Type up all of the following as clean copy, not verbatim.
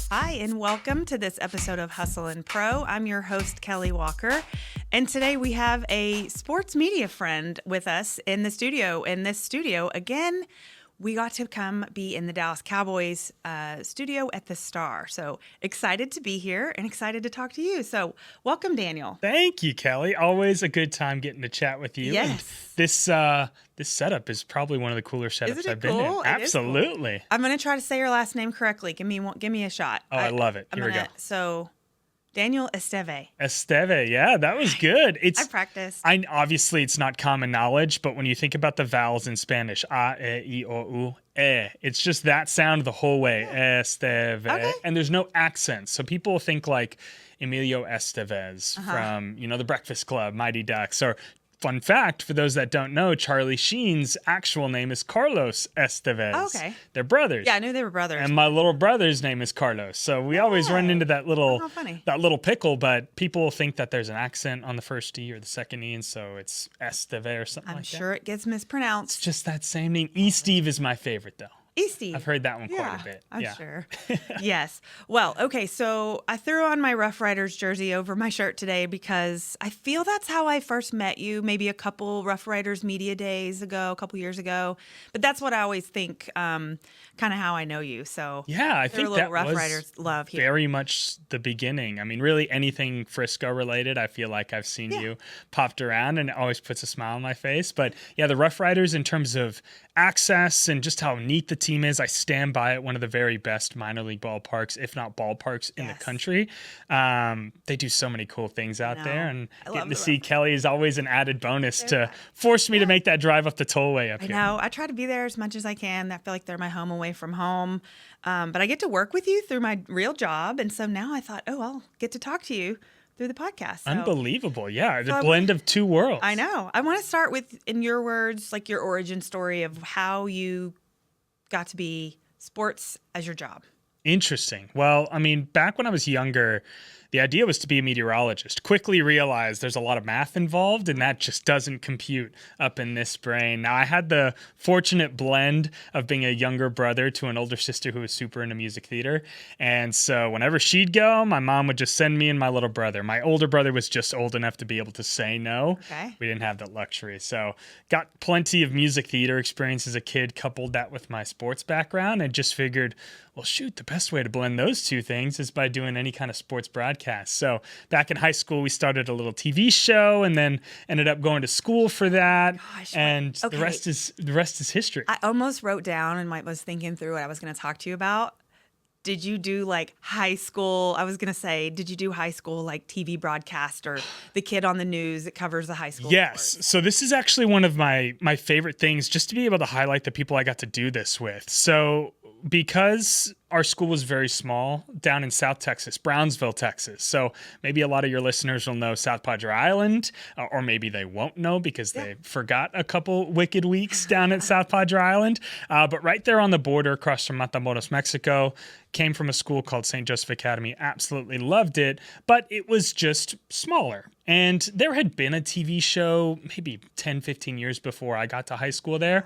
Hi, and welcome to this episode of Hustle and Pro. I'm your host, Kelly Walker, and today we have a sports media friend with us in the studio. In this studio, again, we got to come be in the Dallas Cowboys studio at the Star. So excited to be here and excited to talk to you. So welcome, Daniel. Thank you, Kelly. Always a good time getting to chat with you. Yes. And this setup is probably one of the cooler setups I've been in. Absolutely. Cool. I'm going to try to say your last name correctly. Give me a shot. Oh, I love it. Here we go. So Daniel Esteve. Esteve, yeah, that was good. I practiced. Obviously, it's not common knowledge, but when you think about the vowels in Spanish, a, e, I, o, u, e, it's just that sound the whole way. Yeah. Esteve. Okay. And there's no accent. So people think like Emilio Estevez from, The Breakfast Club, Mighty Ducks, or fun fact, for those that don't know, Charlie Sheen's actual name is Carlos Estevez. Oh, okay. They're brothers. Yeah, I knew they were brothers. And my little brother's name is Carlos. So we always run into that little pickle, but people will think that there's an accent on the first E or the second E, and so it's Esteve or something I'm like that. I'm sure it gets mispronounced. It's just that same name. Esteve is my favorite, though. Esteve. I've heard that one quite a bit. I'm sure. Yes. Well, okay, so I threw on my Rough Riders jersey over my shirt today because I feel that's how I first met you, maybe a couple Rough Riders media days ago, a couple years ago. But that's what I always think, kind of how I know you. So yeah, I think that Rough was Riders love here. Very much the beginning. I mean, really anything Frisco related, I feel like I've seen you popped around, and it always puts a smile on my face. But yeah, the Rough Riders, in terms of access and just how neat the team is, I stand by it. One of the very best minor league ballparks, if not ballparks, in the country. They do so many cool things out there, and getting to see Kelly is always an added bonus to force me to make that drive up the tollway up here. I know. I try to be there as much as I can. I feel like they're my home away from home. But I get to work with you through my real job, and so now I thought, I'll get to talk to you through the podcast. So. Unbelievable. Yeah, the blend of two worlds. I know. I want to start with, in your words, like your origin story of how you got to be sports as your job. Interesting. Well, I mean, back when I was younger, the idea was to be a meteorologist. Quickly realized there's a lot of math involved, and that just doesn't compute up in this brain. Now, I had the fortunate blend of being a younger brother to an older sister who was super into music theater. And so whenever she'd go, my mom would just send me and my little brother. My older brother was just old enough to be able to say no. Okay. We didn't have that luxury. So got plenty of music theater experience as a kid, coupled that with my sports background, and just figured, well, shoot, the best way to blend those two things is by doing any kind of sports broadcast. So back in high school, we started a little TV show and then ended up going to school for that. The rest is history. I almost wrote down and was thinking through what I was going to talk to you about. Did you do like high school? I was going to say, did you do high school like TV broadcast or the kid on the news that covers the high school? Yes. Sports? So this is actually one of my favorite things, just to be able to highlight the people I got to do this with. So because our school was very small down in South Texas, Brownsville, Texas. So maybe a lot of your listeners will know South Padre Island, or maybe they won't know because they forgot a couple wicked weeks down at South Padre Island. But right there on the border across from Matamoros, Mexico, came from a school called St. Joseph Academy. Absolutely loved it, but it was just smaller. And there had been a TV show maybe 10, 15 years before I got to high school there.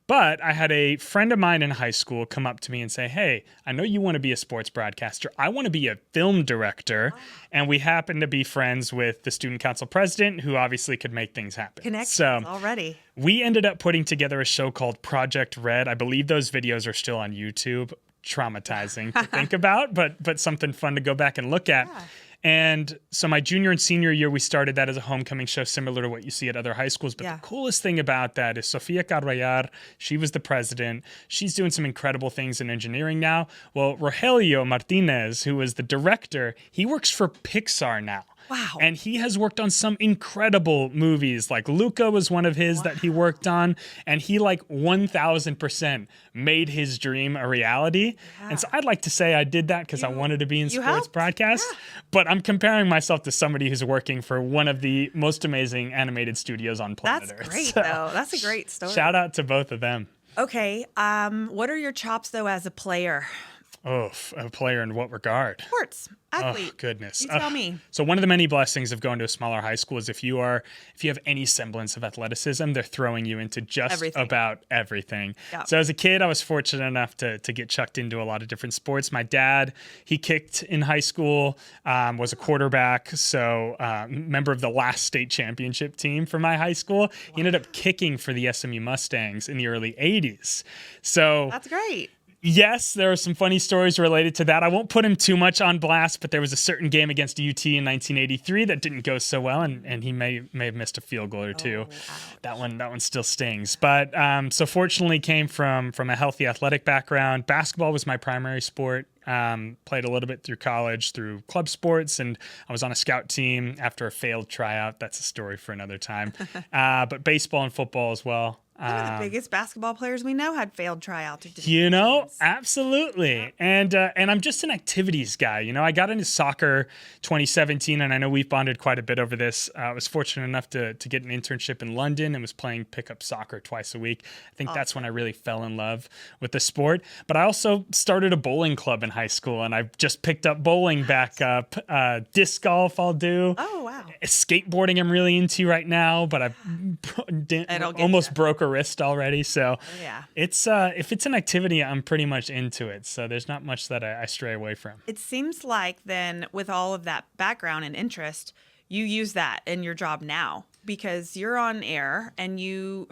But I had a friend of mine in high school come up to me and say, hey, I know you want to be a sports broadcaster. I want to be a film director. And we happened to be friends with the student council president, who obviously could make things happen. Connections already. We ended up putting together a show called Project Red. I believe those videos are still on YouTube. Traumatizing to think about, but something fun to go back and look at. Yeah. And so my junior and senior year, we started that as a homecoming show, similar to what you see at other high schools. But the coolest thing about that is Sofia Carballar, she was the president. She's doing some incredible things in engineering now. Well, Rogelio Martinez, who was the director, he works for Pixar now. Wow. And he has worked on some incredible movies. Like Luca was one of his that he worked on. And he 1000% made his dream a reality. Yeah. And so I'd like to say I did that because I wanted to be in sports broadcast. Yeah. But I'm comparing myself to somebody who's working for one of the most amazing animated studios on planet Earth. That's great, though. That's a great story. Shout out to both of them. Okay. What are your chops, though, as a player? Oh, a player in what regard? Sports, athlete. Oh, goodness. You tell me. So one of the many blessings of going to a smaller high school is if you have any semblance of athleticism, they're throwing you into just Everything. about everything. Yep. So as a kid, I was fortunate enough to get chucked into a lot of different sports. My dad, he kicked in high school, was a quarterback, so member of the last state championship team for my high school. He ended up kicking for the SMU Mustangs in the early 80s. So That's great. yes, there are some funny stories related to that. I won't put him too much on blast, but there was a certain game against UT in 1983 that didn't go so well, and he may have missed a field goal or two. That one still stings. But so fortunately, came from a healthy athletic background. Basketball was my primary sport. Played a little bit through college, through club sports, and I was on a scout team after a failed tryout. That's a story for another time. But baseball and football as well. One of the biggest basketball players we know had failed tryouts. Absolutely. And I'm just an activities guy. I got into soccer 2017, and I know we've bonded quite a bit over this. I was fortunate enough to get an internship in London and was playing pickup soccer twice a week. I think that's when I really fell in love with the sport. But I also started a bowling club in high school, and I've just picked up bowling back up. Disc golf I'll do. Oh, wow. Skateboarding I'm really into right now, but I've almost broke a wrist already. So it's if it's an activity, I'm pretty much into it. So there's not much that I stray away from. It seems like then with all of that background and interest, you use that in your job now because you're on air and you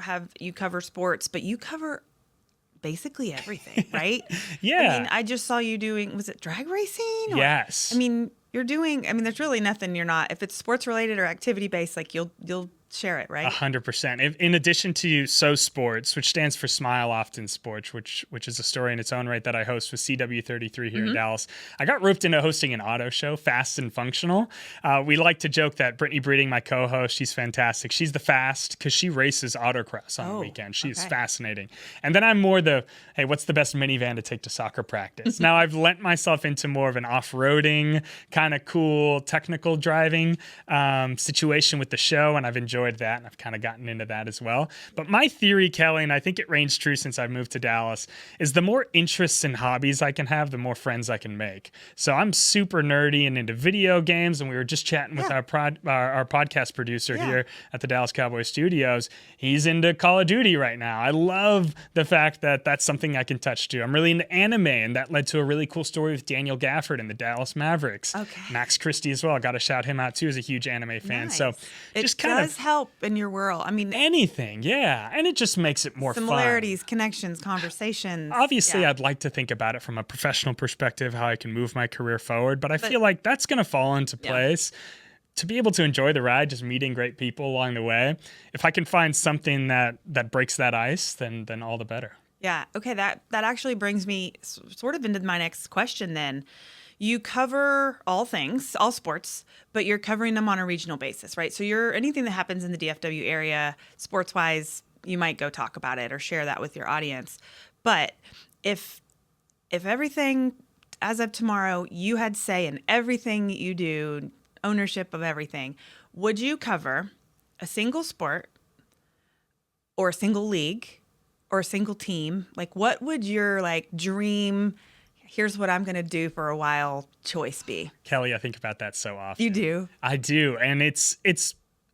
cover sports, but you cover basically everything, right? Yeah. I mean, I just saw you doing, was it drag racing? Yes. I mean, there's really nothing you're not, if it's sports related or activity based, like you'll share it, right? 100%. In addition to So Sports, which stands for Smile Often Sports, which is a story in its own right that I host with CW33 here in Dallas, I got roped into hosting an auto show, Fast and Functional. We like to joke that Brittany Breeding, my co-host, she's fantastic. She's the fast because she races autocross on the weekend. She's fascinating. And then I'm more the, hey, what's the best minivan to take to soccer practice? Now I've lent myself into more of an off-roading, kind of cool, technical driving situation with the show, and I've enjoyed that, and I've kind of gotten into that as well. But my theory, Kelly, and I think it reigns true since I've moved to Dallas, is the more interests and hobbies I can have, the more friends I can make. So I'm super nerdy and into video games, and we were just chatting with our podcast producer here at the Dallas Cowboys Studios. He's into Call of Duty right now. I love the fact that that's something I can touch to. I'm really into anime, and that led to a really cool story with Daniel Gafford and the Dallas Mavericks. Okay. Max Christie as well. Got to shout him out too as a huge anime fan. Nice. So just kind of help in your world. I mean, anything, yeah. And it just makes it more similarities, fun. connections, conversations. Obviously, I'd like to think about it from a professional perspective, how I can move my career forward, but I feel like that's going to fall into place. To be able to enjoy the ride, just meeting great people along the way. If I can find something that breaks that ice, then all the better. Yeah. Okay. That actually brings me sort of into my next question then. You cover all things, all sports, but you're covering them on a regional basis, right? So anything that happens in the DFW area, sports-wise, you might go talk about it or share that with your audience. But if everything, as of tomorrow, you had say in everything you do, ownership of everything, would you cover a single sport or a single league or a single team? Like, what would your dream, here's what I'm going to do for a while choice be? Kelly, I think about that so often. You do? I do. And it's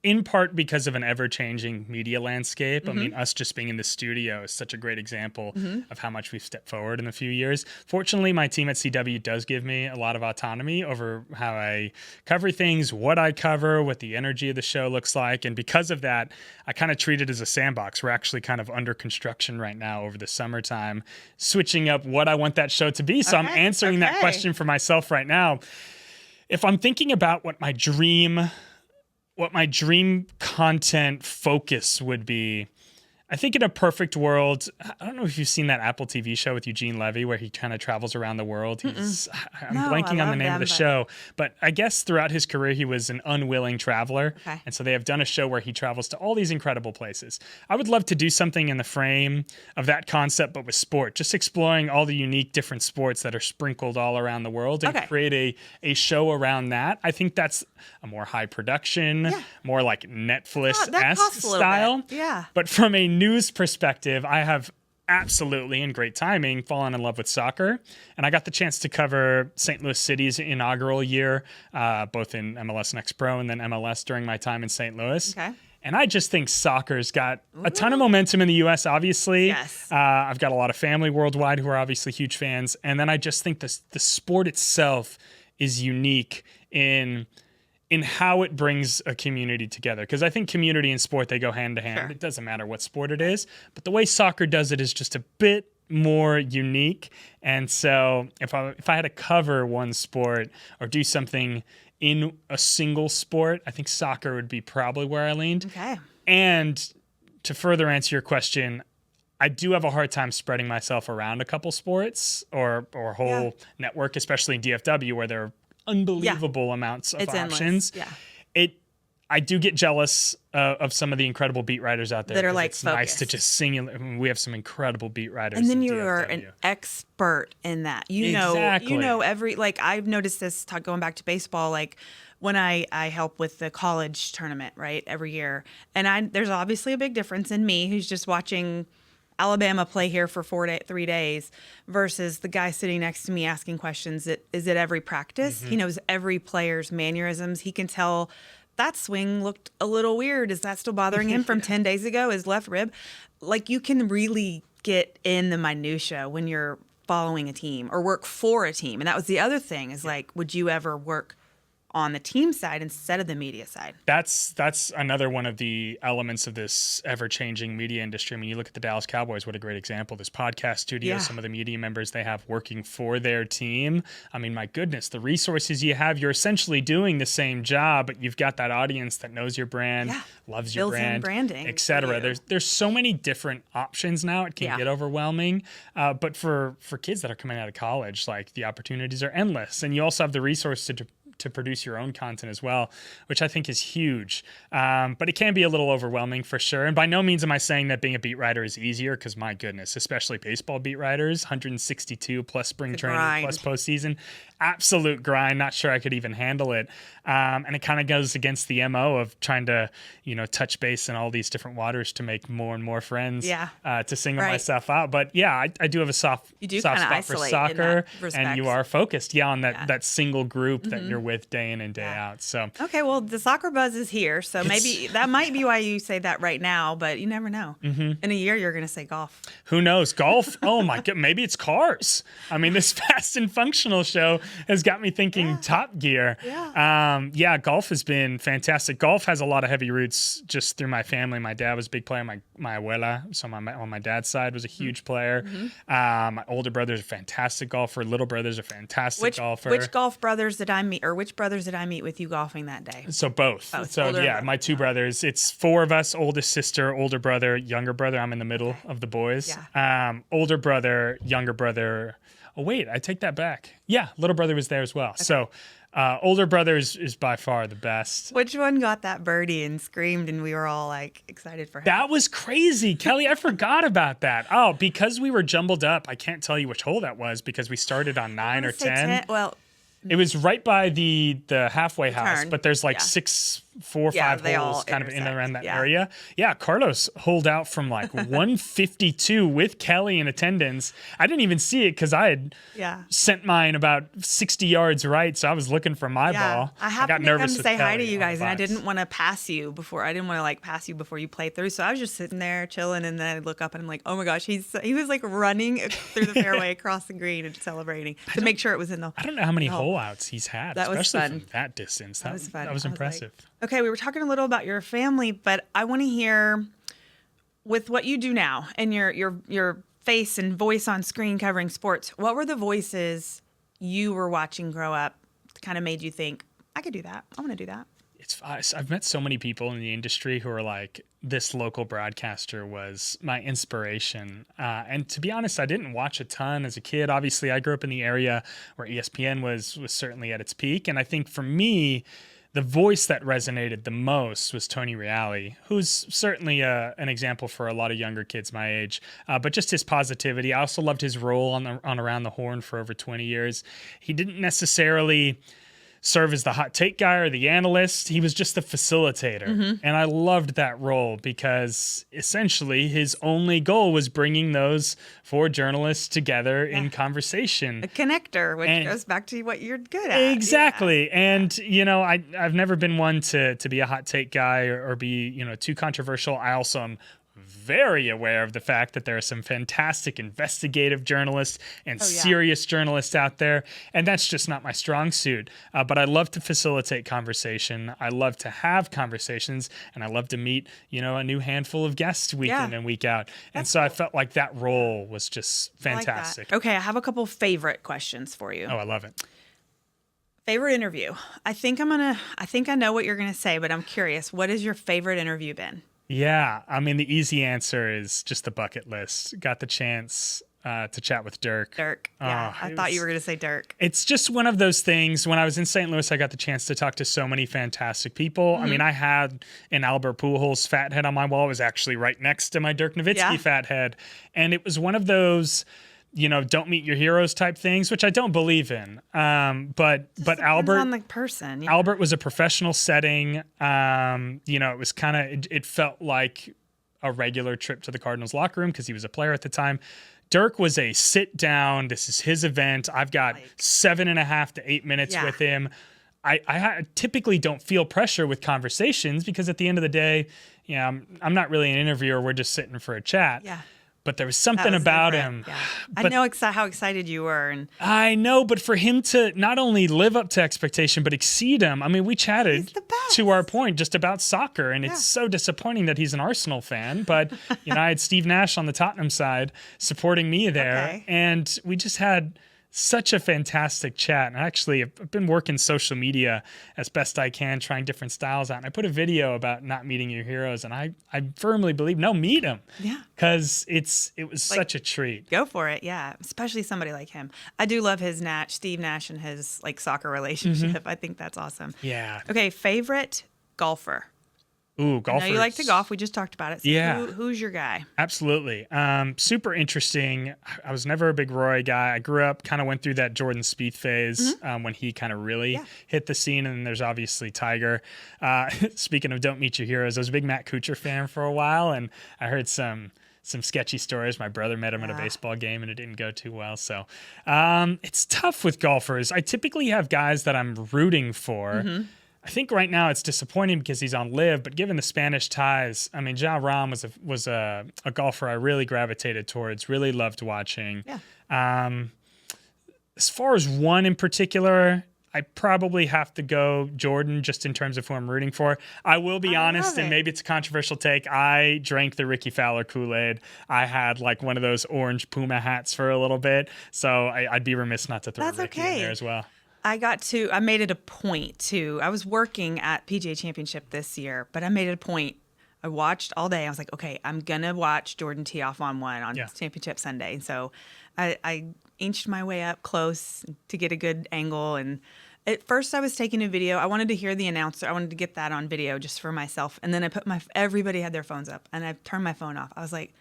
in part because of an ever-changing media landscape. I mean, us just being in the studio is such a great example of how much we've stepped forward in a few years. Fortunately, my team at CW does give me a lot of autonomy over how I cover things, what I cover, what the energy of the show looks like. And because of that, I kind of treat it as a sandbox. We're actually kind of under construction right now over the summertime, switching up what I want that show to be. So I'm answering that question for myself right now. If I'm thinking about what my dream content focus would be, I think in a perfect world, I don't know if you've seen that Apple TV show with Eugene Levy where he kind of travels around the world. I'm blanking on the name of the show, but I guess throughout his career, he was an unwilling traveler. Okay. And so they have done a show where he travels to all these incredible places. I would love to do something in the frame of that concept, but with sport, just exploring all the unique different sports that are sprinkled all around the world and create a show around that. I think that's a more high production, more like Netflix-esque style. Yeah. But from a news perspective, I have absolutely, and great timing, fallen in love with soccer. And I got the chance to cover St. Louis City's inaugural year, both in MLS Next Pro and then MLS during my time in St. Louis. Okay. And I just think soccer's got a ton of momentum in the U.S., obviously. Yes. I've got a lot of family worldwide who are obviously huge fans. And then I just think the sport itself is unique in how it brings a community together. Because I think community and sport, they go hand to hand. Sure. It doesn't matter what sport it is. But the way soccer does it is just a bit more unique. And so if I had to cover one sport or do something in a single sport, I think soccer would be probably where I leaned. Okay. And to further answer your question, I do have a hard time spreading myself around a couple sports or whole network, especially in DFW where there are unbelievable amounts of It's options. endless. Yeah. I do get jealous of some of the incredible beat writers out there That are 'cause like it's nice to focused. just sing. We have some incredible beat writers. And then in you are DFW. an expert in that. You Exactly. know every, like, I've noticed this going back to baseball, like when I help with the college tournament, right, every year. And there's obviously a big difference in me who's just watching Alabama play here for 3 days versus the guy sitting next to me asking questions that is at every practice. He knows every player's mannerisms. He can tell that swing looked a little weird. Is that still bothering him from 10 days ago? His left rib? Like, you can really get in the minutia when you're following a team or work for a team. And that was the other thing is like, would you ever work on the team side instead of the media side? That's another one of the elements of this ever-changing media industry. I mean, you look at the Dallas Cowboys, what a great example. This podcast studio, some of the media members they have working for their team. I mean, my goodness, the resources you have, you're essentially doing the same job, but you've got that audience that knows your brand, loves your Built-in brand, branding, etc. There's so many different options now. It can get overwhelming. But for kids that are coming out of college, like, the opportunities are endless. And you also have the resources to produce your own content as well, which I think is huge. But it can be a little overwhelming for sure. And by no means am I saying that being a beat writer is easier, because my goodness, especially baseball beat writers, 162 plus spring training grind. plus postseason, absolute grind. Not sure I could even handle it. And it kind of goes against the MO of trying to, touch base in all these different waters to make more and more friends to single myself out. But I do have a soft spot for soccer, and you are focused on that single group that you're with day in and day out. So okay, well, the soccer buzz is here, so maybe that might be why you say that right now, but you never know. In a year you're going to say golf. Who knows? Golf? Oh my god, maybe it's cars. I mean, this Fast and Functional show has got me thinking Top Gear. Golf has been fantastic. Golf has a lot of heavy roots just through my family. My dad was a big player. My abuela, so on my dad's side, was a huge player. My older brother's a fantastic golfer. Little brother's a fantastic golfer. Which brothers did I meet with you golfing that day? So both. So my two brothers. It's four of us: oldest sister, older brother, younger brother. I'm in the middle of the boys. Older brother, younger brother. Oh wait, I take that back. Yeah, little brother was there as well. Okay. So older brother is by far the best. Which one got that birdie and screamed and we were all like excited for him? That was crazy, Kelly. I forgot about that. Oh, because we were jumbled up. I can't tell you which hole that was because we started on 9 or 10. Well, it was right by the halfway house, but there's like 4 or 5 holes kind of in and around that area. Yeah, Carlos holed out from like 152 with Kelly in attendance. I didn't even see it because I had sent mine about 60 yards right, so I was looking for my ball. I happened to come to say hi to you guys, and I didn't want to pass you before. I didn't want to pass you before you played through, so I was just sitting there chilling, and then I look up and I'm like, oh my gosh, he was like running through the fairway across the green and celebrating to make sure it was in the. I don't know how many hole outs he's had, that was especially fun. from that distance. That was fun. That was impressive. Okay, we were talking a little about your family, but I want to hear with what you do now and your face and voice on screen covering sports. What were the voices you were watching grow up that kind of made you think, I could do that. I want to do that. I've met so many people in the industry who are like, this local broadcaster was my inspiration. And to be honest, I didn't watch a ton as a kid. Obviously, I grew up in the area where ESPN was certainly at its peak. And I think for me, the voice that resonated the most was Tony Reali, who's certainly an example for a lot of younger kids my age, but just his positivity. I also loved his role on Around the Horn for over 20 years. He didn't necessarily serve as the hot take guy or the analyst. He was just the facilitator. And I loved that role because essentially his only goal was bringing those 4 journalists together in conversation. A connector, which goes back to what you're good at. Exactly. And, I've never been one to be a hot take guy or be, too controversial. I also am very aware of the fact that there are some fantastic investigative journalists and serious journalists out there, and that's just not my strong suit. But I love to facilitate conversation. I love to have conversations, and I love to meet, a new handful of guests week in and week out. And so I felt like that role was just fantastic. Okay, I have a couple favorite questions for you. Oh, I love it. Favorite interview. I think I know what you're gonna say, but I'm curious. What has your favorite interview been? Yeah, I mean, the easy answer is just the bucket list. Got the chance to chat with Dirk. Yeah, I thought you were going to say Dirk. It's just one of those things. When I was in St. Louis, I got the chance to talk to so many fantastic people. I mean, I had an Albert Pujols fat head on my wall. It was actually right next to my Dirk Nowitzki fat head. And it was one of those, don't meet your heroes type things, which I don't believe in. But Albert, on the person. Yeah. Albert was a professional setting. It was it felt like a regular trip to the Cardinals locker room because he was a player at the time. Dirk was a sit down. This is his event. I've got 7.5 to 8 minutes with him. I typically don't feel pressure with conversations because at the end of the day, I'm not really an interviewer. We're just sitting for a chat. Yeah. But there was something about him. Yeah. I know how excited you were. And I know, but for him to not only live up to expectation, but exceed him. I mean, we chatted to our point just about soccer, and it's so disappointing that he's an Arsenal fan. But, I had Steve Nash on the Tottenham side supporting me there, and we just had such a fantastic chat. And actually, I've been working social media as best I can, trying different styles out. And I put a video about not meeting your heroes, and I firmly believe, meet them. Yeah. Because it was such a treat. Go for it, yeah. Especially somebody like him. I do love Steve Nash and his soccer relationship. I think that's awesome. Yeah. Okay, favorite golfer. Ooh, golfers. I know you like to golf. We just talked about it. So who's your guy? Absolutely. Super interesting. I was never a big Rory guy. I grew up, kind of went through that Jordan Spieth phase when he kind of really hit the scene. And then there's obviously Tiger. Speaking of don't meet your heroes, I was a big Matt Kuchar fan for a while. And I heard some sketchy stories. My brother met him at a baseball game and it didn't go too well. So it's tough with golfers. I typically have guys that I'm rooting for. I think right now it's disappointing because he's on LIV, but given the Spanish ties, I mean, Ja Ram was a golfer I really gravitated towards, really loved watching. Yeah. As far as one in particular, I probably have to go Jordan just in terms of who I'm rooting for. I will be honest, and maybe it's a controversial take. I drank the Ricky Fowler Kool-Aid. I had one of those orange Puma hats for a little bit, so I'd be remiss not to throw Ricky in there as well. I made it a point to, I was working at PGA Championship this year, but I made it a point. I watched all day. I was like, okay, I'm going to watch Jordan tee off on one on Championship Sunday. And so I inched my way up close to get a good angle. And at first I was taking a video. I wanted to hear the announcer. I wanted to get that on video just for myself. And then I everybody had their phones up and I turned my phone off. I was like,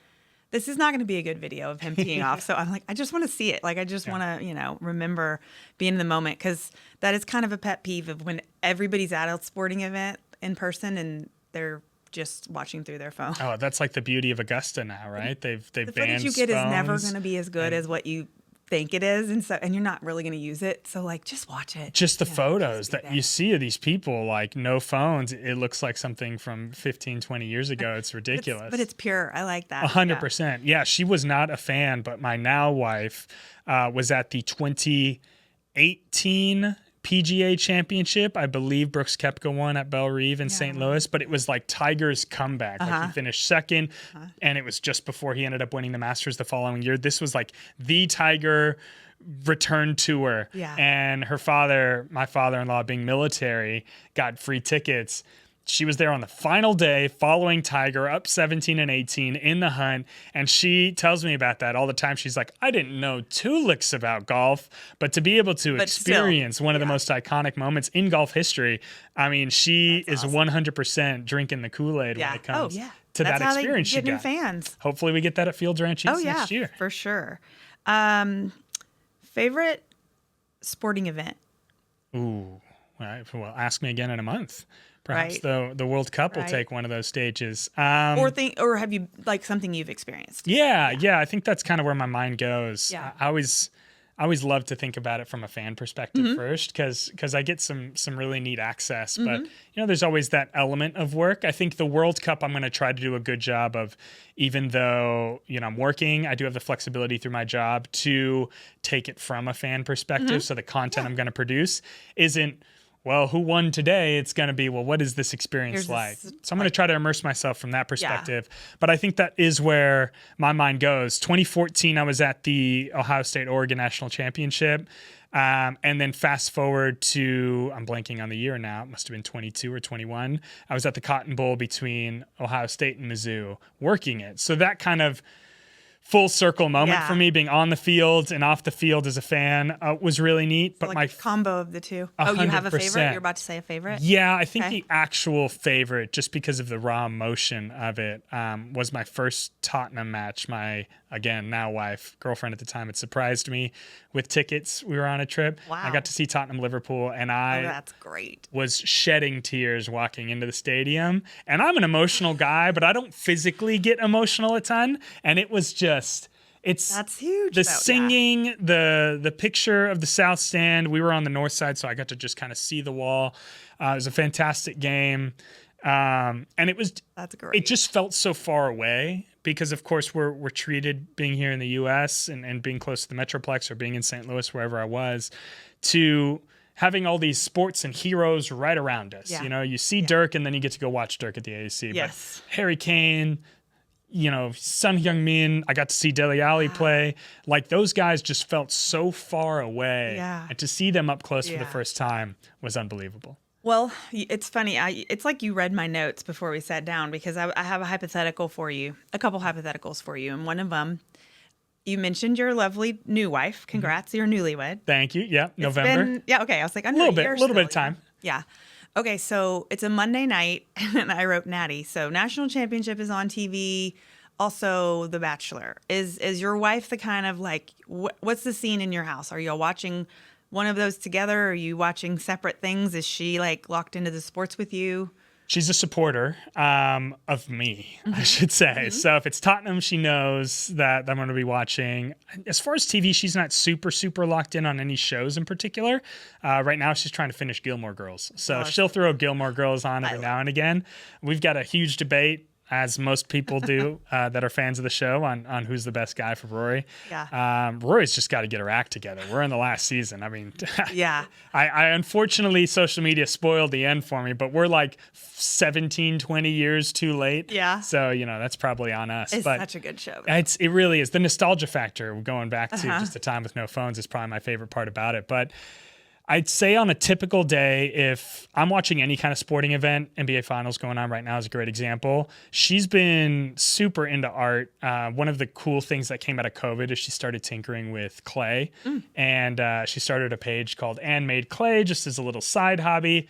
this is not going to be a good video of him teeing off. So I'm like, I just want to see it. I just want to, remember being in the moment, because that is kind of a pet peeve of when everybody's at a sporting event in person and they're just watching through their phone. Oh, that's like the beauty of Augusta now, right? They've the banned footage you get phones. Is never going to be as good as what you think it is, and you're not really going to use it, so just watch it. Just the photos that you see of these people, no phones, it looks like something from 15, 20 years ago. It's ridiculous. But it's pure. I like that. 100%. Yeah, she was not a fan, but my now wife was at the 2018 PGA Championship. I believe Brooks Koepka won at Belle Reve in St. Louis, but it was Tiger's comeback. He finished second, and it was just before he ended up winning the Masters the following year. This was the Tiger return tour. Yeah. And my father-in-law being military, got free tickets. She was there on the final day following Tiger up 17 and 18 in the hunt. And she tells me about that all the time. She's like, I didn't know two licks about golf, but to be able to experience one of the most iconic moments in golf history, I mean, she is awesome. 100% drinking the Kool-Aid when it comes to that experience she got. New fans. Hopefully we get that at Fields Ranch East next year. For sure. Favorite sporting event? Ooh. well, ask me again in a month. Perhaps Right. the World Cup will Right. take one of those stages. Or have you like something you've experienced? Yeah. I think that's kind of where my mind goes. Yeah. I always love to think about it from a fan perspective Mm-hmm. first, because I get some really neat access. But there's always that element of work. I think the World Cup, I'm going to try to do a good job of, even though I'm working, I do have the flexibility through my job to take it from a fan perspective. So the content I'm going to produce isn't, well, who won today? It's going to be, well, what is this experience Here's like? this, So I'm going to try to immerse myself from that perspective. But I think that is where my mind goes. 2014, I was at the Ohio State-Oregon National Championship. And then fast forward to, I'm blanking on the year now, it must have been 22 or 21. I was at the Cotton Bowl between Ohio State and Mizzou working it. So that kind of full circle moment for me, being on the field and off the field as a fan, was really neat. But like my a combo of the two. Oh, you have a favorite? You're about to say a favorite? Yeah, I think the actual favorite, just because of the raw emotion of it, was my first Tottenham match. My, again, now wife, girlfriend at the time, had surprised me with tickets. We were on a trip. Wow. I got to see Tottenham Liverpool, and That's great. was shedding tears walking into the stadium. And I'm an emotional guy, but I don't physically get emotional a ton. And it was just, That's huge. the singing, the picture of the South Stand. We were on the north side, so I got to just kind of see the wall. It was a fantastic game. And That's great. it just felt so far away because, of course, we're treated, being here in the U.S. and being close to the Metroplex, or being in St. Louis, wherever I was, to having all these sports and heroes right around us. Yeah. You see Dirk, and then you get to go watch Dirk at the AAC. Yes. But Harry Kane, Son Heung-min, I got to see Dele Alli play. Like, those guys just felt so far away. Yeah. And to see them up close for the first time was unbelievable. Well, it's funny. It's like you read my notes before we sat down, because I have a hypothetical for you, a couple hypotheticals for you. And one of them, you mentioned your lovely new wife. Congrats, you're newlywed. Thank you. Yeah, November. Okay. I was like, A little bit of time. Yeah. Okay, so it's a Monday night, and I wrote Natty. So National Championship is on TV. Also, The Bachelor. Is your wife the kind of like, what's the scene in your house? Are y'all watching one of those together? Are you watching separate things? Is she like locked into the sports with you? She's a supporter of me, I should say. So if it's Tottenham, she knows that I'm going to be watching. As far as TV, she's not super, super locked in on any shows in particular. Right now, she's trying to finish Gilmore Girls. So she'll throw Gilmore Girls on every now and again. We've got a huge debate, as most people do that are fans of the show, on who's the best guy for Rory. Yeah. Rory's just got to get her act together. We're in the last season. I mean, Yeah. I unfortunately, social media spoiled the end for me, but we're like 17, 20 years too late. Yeah. So, that's probably on us. It's but such a good show. it really is. The nostalgia factor, going back to just a time with no phones, is probably my favorite part about it. But I'd say on a typical day, if I'm watching any kind of sporting event, NBA Finals going on right now is a great example. She's been super into art. One of the cool things that came out of COVID is she started tinkering with clay. And she started a page called Ann Made Clay, just as a little side hobby.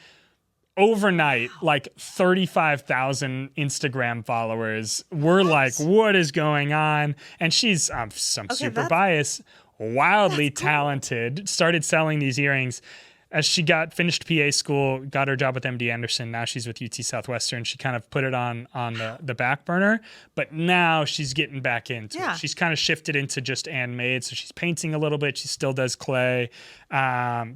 Overnight, like 35,000 Instagram followers. We're like, what is going on? And she's, I'm super biased, wildly talented, started selling these earrings. As she finished PA school, got her job with MD Anderson. Now she's with UT Southwestern. She kind of put it on the back burner, but now she's getting back into it. She's kind of shifted into just handmade. So she's painting a little bit. She still does clay.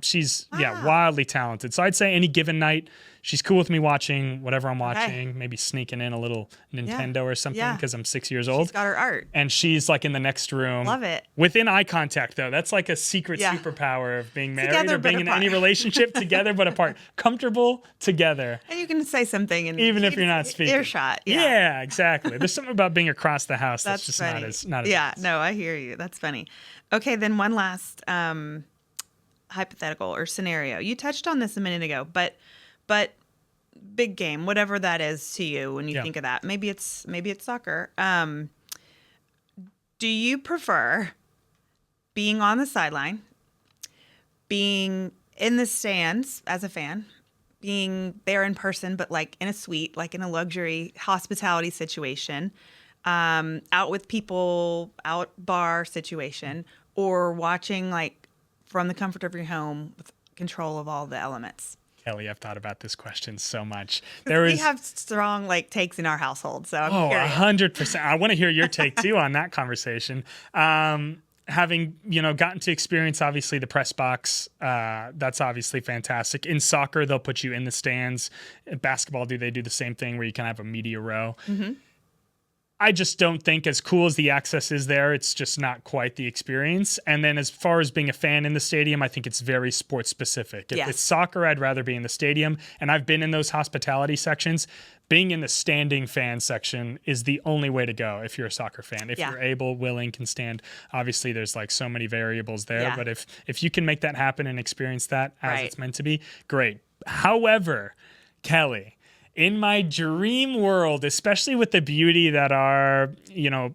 She's wildly talented. So I'd say any given night, she's cool with me watching whatever I'm watching, maybe sneaking in a little Nintendo or something because I'm 6 years old. She's got her art. And she's like in the next room. Love it. Within eye contact, though. That's like a secret superpower of being married Together, or being in apart. any relationship, together but apart. Comfortable together. And you can say something, and even if you're not speaking. Earshot. Yeah, exactly. There's something about being across the house that's just funny. not as nice. No, I hear you. That's funny. Okay, then one last hypothetical or scenario. You touched on this a minute ago, but big game, whatever that is to you when you think of that. Maybe it's soccer. Do you prefer being on the sideline, being in the stands as a fan, being there in person, but like in a suite, like in a luxury hospitality situation, out with people, out bar situation, or watching like from the comfort of your home with control of all the elements? Kelly, I've thought about this question so much. We have strong takes in our household, so I'm curious. 100%. I want to hear your take too on that conversation. Having gotten to experience obviously the press box, that's obviously fantastic. In soccer, they'll put you in the stands. In basketball, they do the same thing where you can have a media row. Mm-hmm. I just don't think, as cool as the access is there, it's just not quite the experience. And then as far as being a fan in the stadium, I think it's very sports specific. If it's soccer, I'd rather be in the stadium. And I've been in those hospitality sections. Being in the standing fan section is the only way to go if you're a soccer fan. If you're able, willing, can stand. Obviously, there's so many variables there. Yeah. But if you can make that happen and experience that as it's meant to be, great. However, Kelly, in my dream world, especially with the beauty that are,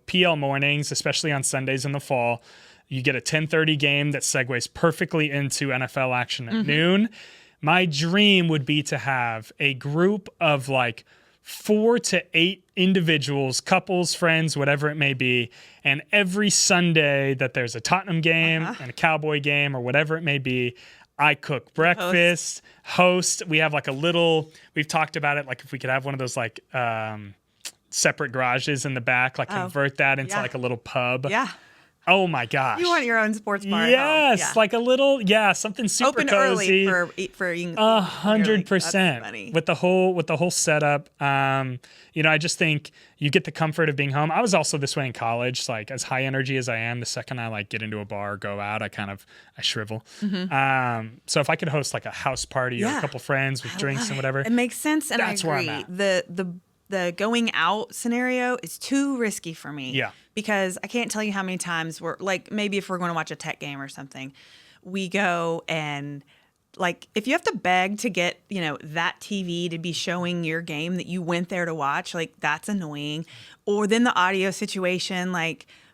PL mornings, especially on Sundays in the fall, you get a 10:30 game that segues perfectly into NFL action at noon. My dream would be to have a group of 4 to 8 individuals, couples, friends, whatever it may be, and every Sunday that there's a Tottenham game and a Cowboy game or whatever it may be, I cook breakfast, host. We have we've talked about it, if we could have one of those separate garages in the back, convert that into a little pub. Yeah. Oh my gosh. You want your own sports bar. Yes. A little, something super open cozy. Early for 100% with the whole setup. I just think you get the comfort of being home. I was also this way in college, as high energy as I am, the second I get into a bar, go out, I shrivel. Mm-hmm. So if I could host a house party or a couple friends with drinks and whatever. It makes sense. And that's I agree. Where I'm at. The going out scenario is too risky for me. Yeah. Because I can't tell you how many times maybe if we're going to watch a tech game or something, we go and if you have to beg to get, that TV to be showing your game that you went there to watch, that's annoying. Or then the audio situation,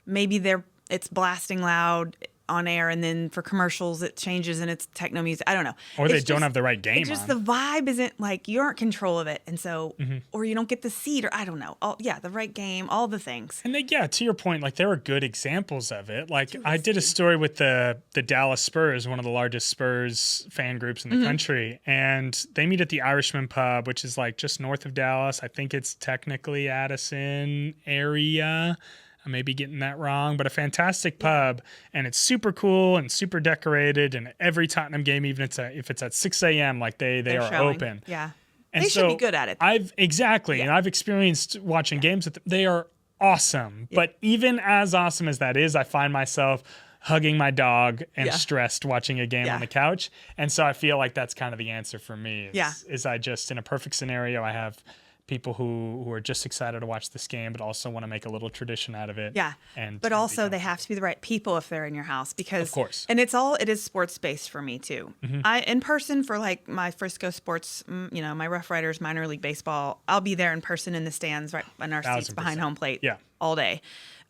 maybe it's blasting loud on air, and then for commercials it changes and it's techno music. I don't know. Or they don't have the right game. It's just the vibe isn't you aren't in control of it, and so or you don't get the seat, or I don't know. The right game, all the things. And to your point, there are good examples of it. I did a story with the Dallas Spurs, one of the largest Spurs fan groups in the country, and they meet at the Irishman Pub, which is just north of Dallas. I think it's technically Addison area. I may be getting that wrong, but a fantastic pub, and it's super cool and super decorated. And every Tottenham game, even if it's at 6 a.m., they are showing. Open. Yeah, and they should be good at it. And I've experienced watching games with them. They are awesome. Yeah. But even as awesome as that is, I find myself hugging my dog and stressed watching a game on the couch. And so I feel that's kind of the answer for me. Is I just, in a perfect scenario, I have people who are just excited to watch this game, but also want to make a little tradition out of it. Yeah. But also they have to be the right people if they're in your house, because of course. And it is sports based for me too. Mm-hmm. I in person for my Frisco sports, my Rough Riders minor league baseball, I'll be there in person in the stands right in our seats behind home plate all day.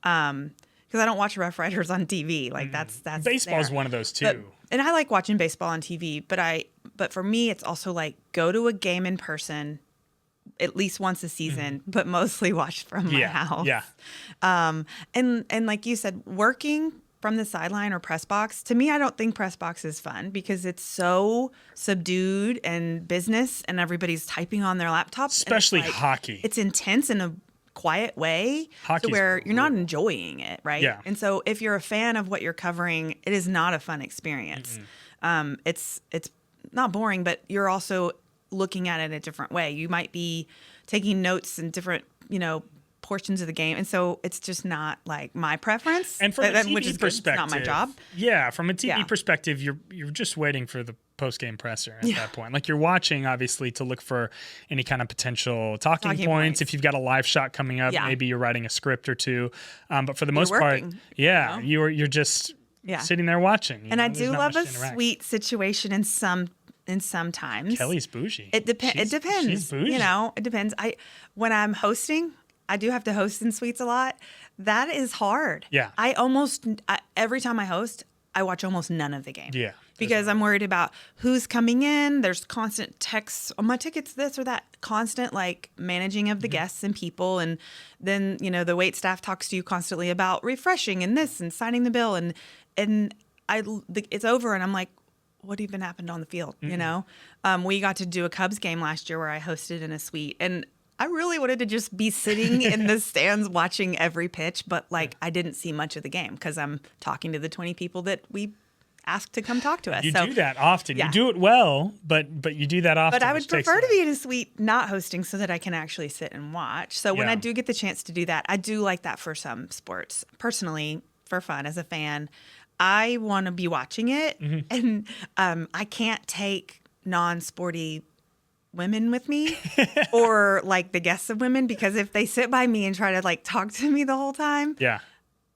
Because I don't watch Rough Riders on TV. That's baseball is one of those too. And I like watching baseball on TV, but for me it's also go to a game in person at least once a season, but mostly watched from my house. Yeah. And like you said, working from the sideline or press box, to me, I don't think press box is fun because it's so subdued and business, and everybody's typing on their laptops. Especially hockey. It's intense in a quiet way to where you're not enjoying it, right? Yeah. And so if you're a fan of what you're covering, it is not a fun experience. It's not boring, but you're also looking at it a different way. You might be taking notes in different, portions of the game. And so it's just not my preference. And from a TV perspective, it's not my job. Yeah. From a TV perspective, you're just waiting for the post-game presser at that point. You're watching, obviously, to look for any kind of potential talking points. If you've got a live shot coming up, maybe you're writing a script or two. But for the most part, you're just sitting there watching. And I do love a sweet situation in sometimes. Kelly's bougie. It depends. She's bougie. It depends. When I'm hosting, I do have to host in suites a lot. That is hard. Yeah. Every time I host, I watch almost none of the game. Yeah. Because I'm worried about who's coming in. There's constant texts. Oh, my ticket's this or that. Constant managing of the guests and people. And then, the wait staff talks to you constantly about refreshing and this and signing the bill. And it's over. And I'm like, what even happened on the field? You know, we got to do a Cubs game last year where I hosted in a suite, and I really wanted to just be sitting in the stands watching every pitch, but like I didn't see much of the game because I'm talking to the 20 people that we asked to come talk to us. You do that often. Yeah. You do it well, but you do that often. But I would prefer to be in a suite not hosting so that I can actually sit and watch. So when I do get the chance to do that, I do like that for some sports. Personally, for fun as a fan, I want to be watching it, and I can't take non-sporty women with me or like the guests of women, because if they sit by me and try to like talk to me the whole time,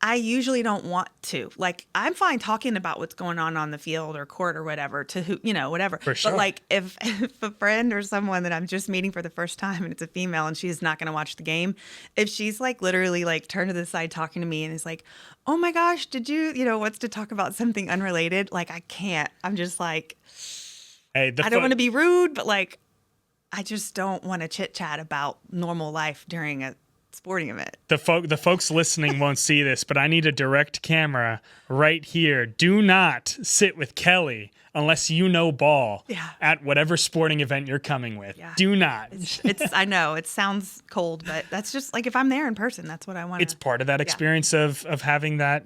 I usually don't want to. Like, I'm fine talking about what's going on the field or court or whatever to who, whatever. For sure. But like if a friend or someone that I'm just meeting for the first time and it's a female and she's not going to watch the game, if she's like literally like turned to the side talking to me and is like, oh my gosh, did you, wants to talk about something unrelated? Like, I can't. I'm just like, I don't want to be rude, but like, I just don't want to chit chat about normal life during a sporting event. The folks listening won't see this, but I need a direct camera right here. Do not sit with Kelly unless you know ball at whatever sporting event you're coming with. Yeah. Do not. It's I know it sounds cold, but that's just like if I'm there in person, that's what I want. It's part of that experience of having that,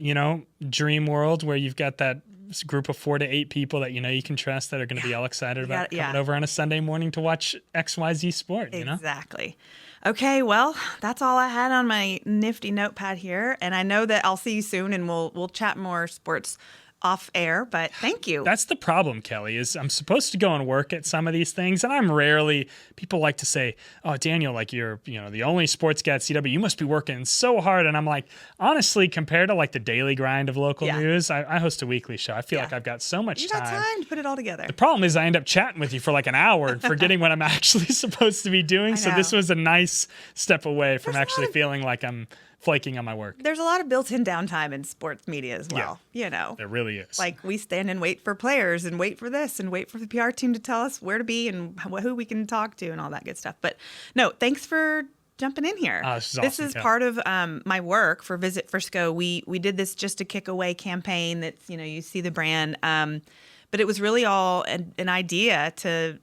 dream world where you've got that group of 4 to 8 people that you can trust that are going to be all excited about coming over on a Sunday morning to watch XYZ sport. Exactly. Okay, well, that's all I had on my nifty notepad here, and I know that I'll see you soon, and we'll chat more sports off air, but thank you. That's the problem, Kelly, is I'm supposed to go and work at some of these things, and people like to say, oh, Daniel, like you're, the only sports guy at CW, you must be working so hard. And I'm like, honestly, compared to like the daily grind of local news, I host a weekly show. I feel like I've got so much time. You got time to put it all together. The problem is I end up chatting with you for like an hour and forgetting what I'm actually supposed to be doing. So this was a nice step away from feeling like I'm flaking on my work. There's a lot of built-in downtime in sports media as well. There really is. Like we stand and wait for players and wait for this and wait for the PR team to tell us where to be and who we can talk to and all that good stuff. But no, thanks for jumping in here. This is part of my work for Visit Frisco. We did this Just a Kick Away campaign that's, you see the brand. But it was really all an idea to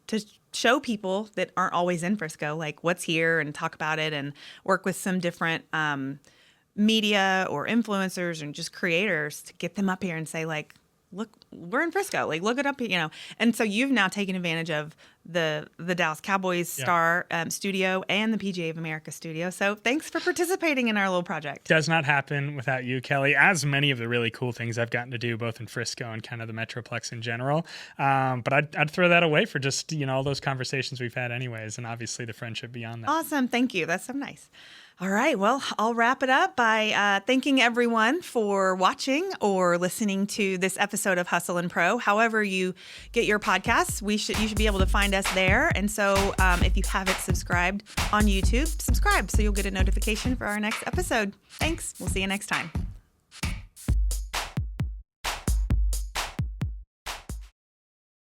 show people that aren't always in Frisco, like what's here and talk about it and work with some different media or influencers and just creators to get them up here and say like, look, we're in Frisco, like look it up, And so you've now taken advantage of the Dallas Cowboys Star studio and the PGA of America studio. So thanks for participating in our little project. Does not happen without you, Kelly, as many of the really cool things I've gotten to do both in Frisco and kind of the Metroplex in general. But I'd throw that away for just, all those conversations we've had anyways, and obviously the friendship beyond that. Awesome. Thank you. That's so nice. All right. Well, I'll wrap it up by thanking everyone for watching or listening to this episode of Hustle and Pro. However you get your podcasts, you should be able to find us there. And so if you haven't subscribed on YouTube, subscribe so you'll get a notification for our next episode. Thanks. We'll see you next time.